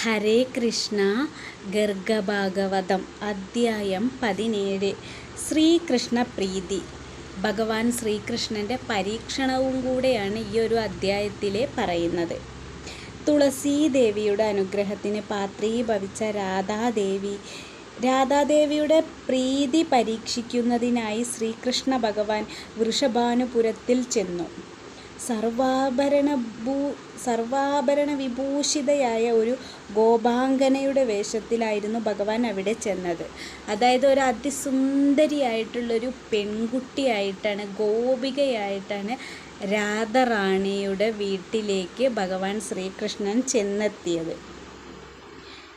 ഹരേ കൃഷ്ണ. ഗർഗഭാഗവതം അധ്യായം 17. ശ്രീകൃഷ്ണ പ്രീതി. ഭഗവാൻ ശ്രീകൃഷ്ണൻ്റെ പരീക്ഷണവും കൂടെയാണ് ഈ ഒരു അധ്യായത്തിൽ പറയുന്നത്. തുളസീദേവിയുടെ അനുഗ്രഹത്തിന് പാത്രീഭവിച്ച രാധാദേവിയുടെ പ്രീതി പരീക്ഷിക്കുന്നതിനായി ശ്രീകൃഷ്ണ ഭഗവാൻ വൃഷഭാനുപുരത്തിൽ ചെന്നു. സർവാഭരണ വിഭൂഷിതയായ ഒരു ഗോപാംഗനയുടെ വേഷത്തിലായിരുന്നു ഭഗവാൻ അവിടെ ചെന്നത്. അതായത് ഒരു അതിസുന്ദരിയായിട്ടുള്ളൊരു പെൺകുട്ടിയായിട്ടാണ്, ഗോപികയായിട്ടാണ് രാധാറാണിയുടെ വീട്ടിലേക്ക് ഭഗവാൻ ശ്രീകൃഷ്ണൻ ചെന്നെത്തിയത്.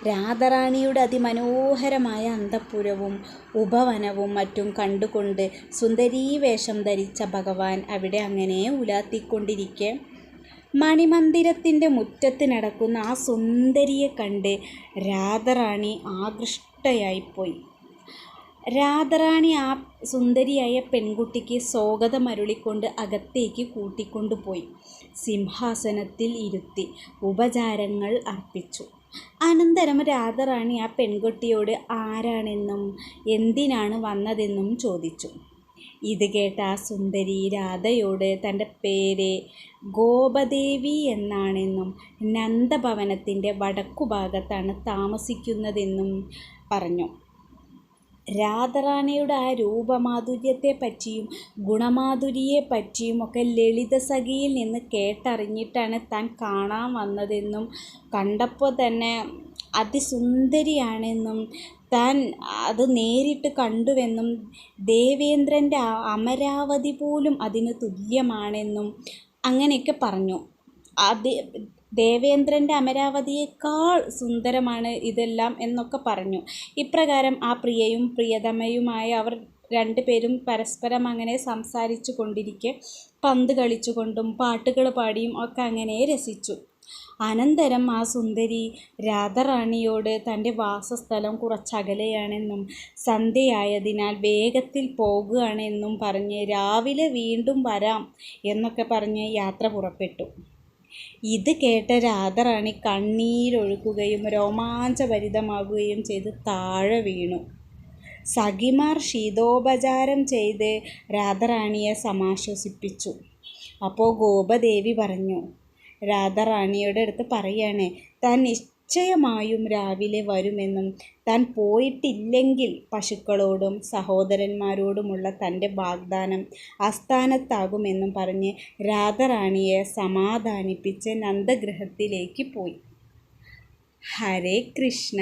രാധാറാണിയുടെ അതിമനോഹരമായ അന്തഃപുരവും ഉപവനവും മറ്റും കണ്ടുകൊണ്ട് സുന്ദരീവേഷം ധരിച്ച ഭഗവാൻ അവിടെ അങ്ങനെ ഉലാത്തിക്കൊണ്ടിരിക്കെ മണിമന്ദിരത്തിൻ്റെ മുറ്റത്ത് നടക്കുന്ന ആ സുന്ദരിയെ കണ്ട് രാധാറാണി ആകൃഷ്ടയായിപ്പോയി. രാധാറാണി ആ സുന്ദരിയായ പെൺകുട്ടിക്ക് സ്വാഗതമരുളിക്കൊണ്ട് അകത്തേക്ക് കൂട്ടിക്കൊണ്ടുപോയി സിംഹാസനത്തിൽ ഇരുത്തി ഉപചാരങ്ങൾ അർപ്പിച്ചു. അനന്തരം രാധാറാണി ആ പെൺകുട്ടിയോട് ആരാണെന്നും എന്തിനാണ് വന്നതെന്നും ചോദിച്ചു. ഇത് കേട്ട ആ സുന്ദരി രാധയോട് തൻ്റെ പേര് ഗോപദേവി എന്നാണെന്നും നന്ദഭവനത്തിൻ്റെ വടക്കുഭാഗത്താണ് താമസിക്കുന്നതെന്നും പറഞ്ഞു. രാധാറാണിയുടെ ആ രൂപമാധുര്യത്തെപ്പറ്റിയും ഗുണമാധുര്യയെപ്പറ്റിയും ഒക്കെ ലളിതസഖിയിൽ നിന്ന് കേട്ടറിഞ്ഞിട്ടാണ് താൻ കാണാൻ വന്നതെന്നും കണ്ടപ്പോൾ തന്നെ അതിസുന്ദരിയാണെന്നും താൻ അത് നേരിട്ട് കണ്ടുവെന്നും ദേവേന്ദ്രൻ്റെ അമരാവതി പോലും അതിന് തുല്യമാണെന്നും അങ്ങനെയൊക്കെ പറഞ്ഞു. ദേവേന്ദ്രൻ്റെ അമരാവതിയേക്കാൾ സുന്ദരമാണ് ഇതെല്ലാം എന്നൊക്കെ പറഞ്ഞു. ഇപ്രകാരം ആ പ്രിയയും പ്രിയതമയുമായ അവർ രണ്ടുപേരും പരസ്പരം അങ്ങനെ സംസാരിച്ചു കൊണ്ടിരിക്കെ പന്ത് കളിച്ചുകൊണ്ടും പാട്ടുകൾ പാടിയും ഒക്കെ അങ്ങനെ രസിച്ചു. അനന്തരം ആ സുന്ദരി രാധാറാണിയോട് തൻ്റെ വാസസ്ഥലം കുറച്ചകലെയാണെന്നും സന്ധ്യയായതിനാൽ വേഗത്തിൽ പോകുകയാണെന്നും പറഞ്ഞ് രാവിലെ വീണ്ടും വരാം എന്നൊക്കെ പറഞ്ഞ് യാത്ര പുറപ്പെട്ടു. ഇത് കേട്ട രാധാറാണി കണ്ണീരൊഴുക്കുകയും രോമാഞ്ചഭരിതമാകുകയും ചെയ്ത് താഴെ വീണു. സഖിമാർ ശീതോപചാരം ചെയ്ത് രാധാറാണിയെ സമാശ്വസിപ്പിച്ചു. അപ്പോൾ ഗോപദേവി പറഞ്ഞു, രാധാറാണിയുടെ അടുത്ത് പറയാണ്, താൻ നിശ്ചയമായും രാവിലെ വരുമെന്നും താൻ പോയിട്ടില്ലെങ്കിൽ പശുക്കളോടും സഹോദരന്മാരോടുമുള്ള തൻ്റെ വാഗ്ദാനം അസ്ഥാനത്താകുമെന്നും പറഞ്ഞ് രാധാറാണിയെ സമാധാനിപ്പിച്ച് നന്ദഗൃഹത്തിലേക്ക് പോയി. ഹരേ കൃഷ്ണ.